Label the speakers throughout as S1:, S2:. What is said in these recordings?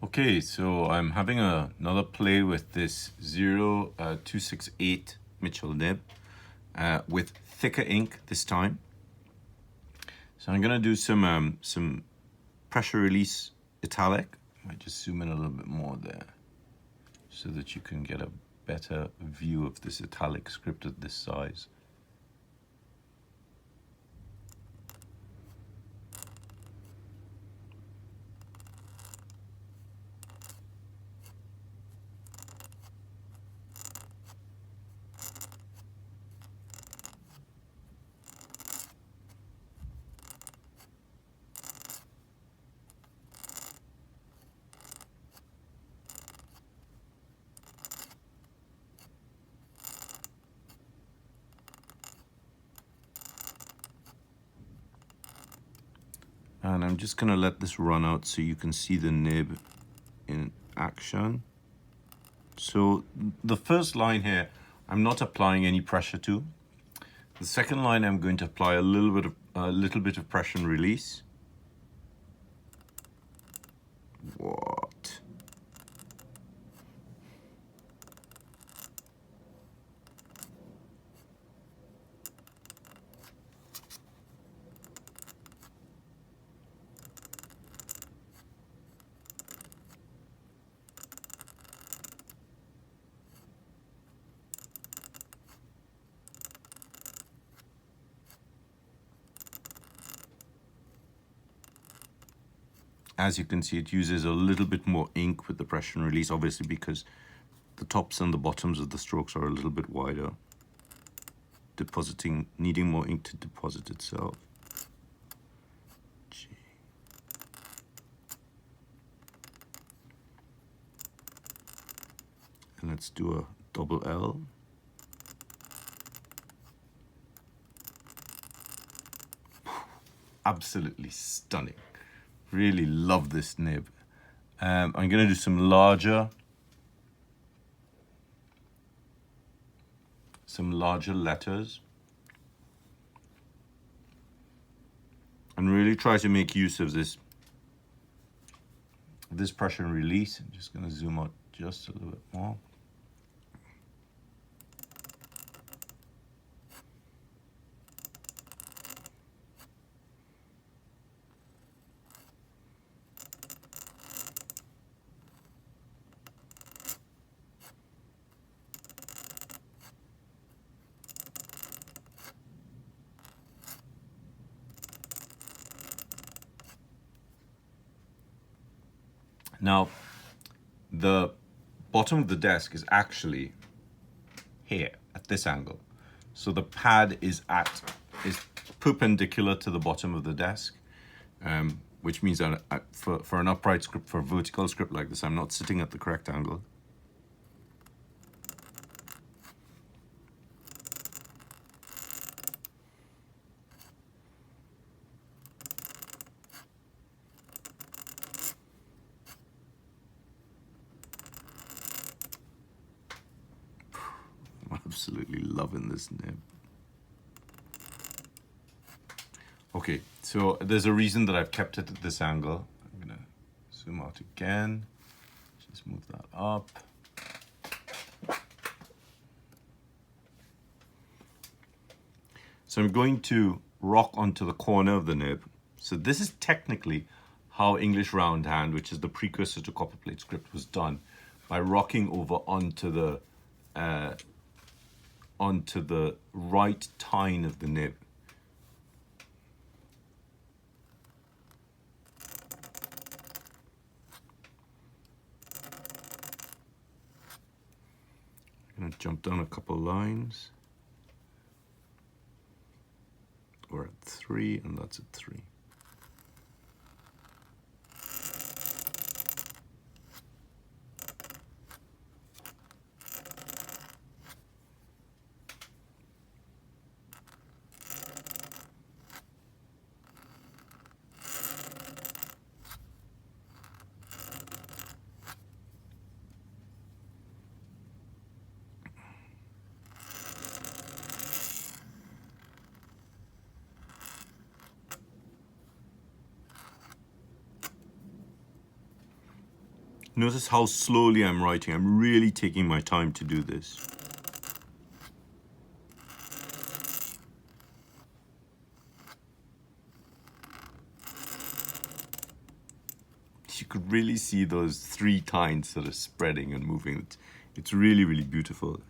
S1: Okay, so I'm having another play with this 0268 Mitchell nib with thicker ink this time. So I'm going to do some pressure release italic. I might just zoom in a little bit more there so that you can get a better view of this italic script at this size. And I'm just going to let this run out so you can see the nib in action. So the first line here, I'm not applying any pressure to. The second line, I'm going to apply a little bit of pressure and release. What? As you can see, it uses a little bit more ink with the pressure and release, obviously because the tops and the bottoms of the strokes are a little bit wider, needing more ink to deposit itself. G. And let's do a double L. Absolutely stunning. Really love this nib. I'm going to do some larger letters and really try to make use of this pressure and release. I'm just going to zoom out just a little bit more. Now, the bottom of the desk is actually here at this angle. So the pad is perpendicular to the bottom of the desk, which means that for an upright script, for a vertical script like this, I'm not sitting at the correct angle. I'm absolutely loving this nib. Okay, so there's a reason that I've kept it at this angle. I'm gonna zoom out again, just move that up. So I'm going to rock onto the corner of the nib. So this is technically how English roundhand, which is the precursor to copperplate script, was done, by rocking over onto the right tine of the nib. I'm going to jump down a couple lines. We're at 3, and that's at 3. Notice how slowly I'm writing. I'm really taking my time to do this. You could really see those 3 tines sort of spreading and moving. It's really, really beautiful.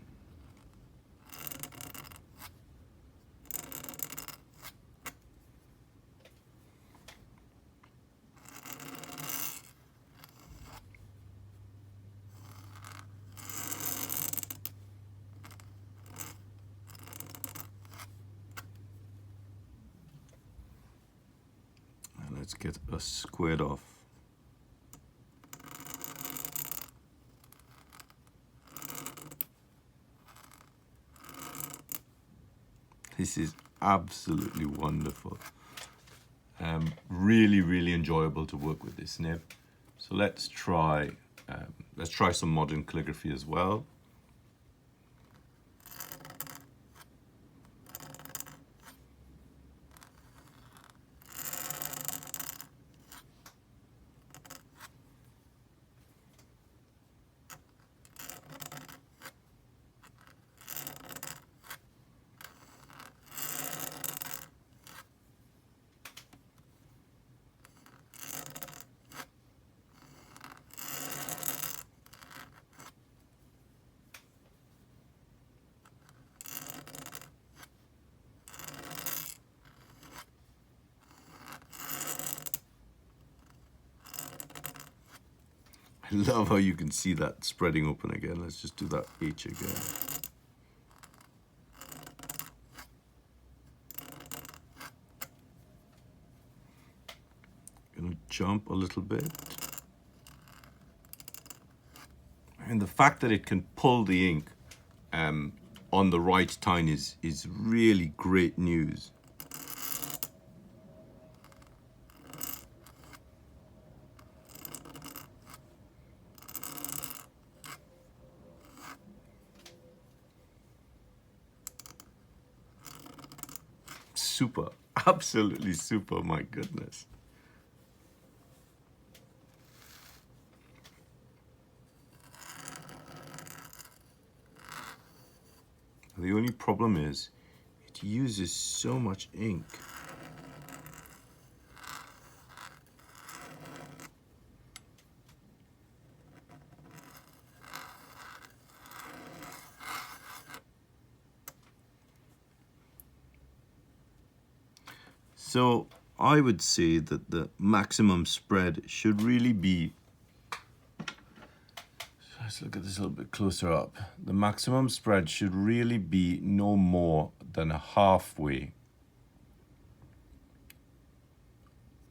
S1: And let's get us squared off. This is absolutely wonderful. Really, really enjoyable to work with this nib. So let's try some modern calligraphy as well. I love how you can see that spreading open again. Let's just do that H again. Gonna jump a little bit. And the fact that it can pull the ink on the right tine is really great news. Super, absolutely super, my goodness. The only problem is it uses so much ink. So I would say that the maximum spread should really be, let's look at this a little bit closer up. The maximum spread should really be no more than halfway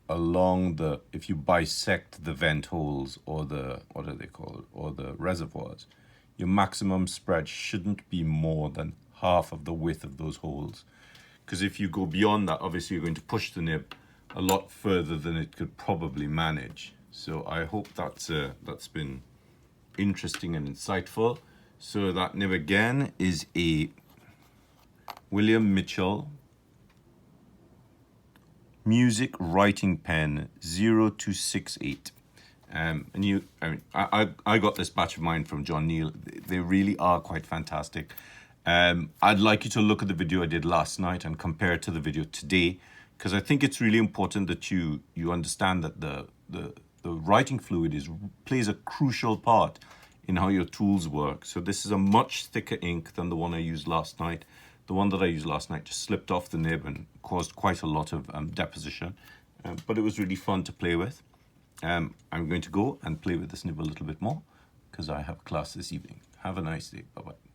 S1: along the, if you bisect the vent holes or the, what are they called, or the reservoirs, your maximum spread shouldn't be more than half of the width of those holes. Because if you go beyond that, obviously you're going to push the nib a lot further than it could probably manage. So I hope that's been interesting and insightful. So that nib again is a William Mitchell Music Writing Pen 0268. I got this batch of mine from John Neal. They really are quite fantastic. I'd like you to look at the video I did last night and compare it to the video today, because I think it's really important that you understand that the writing fluid plays a crucial part in how your tools work. So this is a much thicker ink than the one I used last night. The one that I used last night just slipped off the nib and caused quite a lot of deposition, but it was really fun to play with. I'm going to go and play with this nib a little bit more because I have class this evening. Have a nice day. Bye-bye.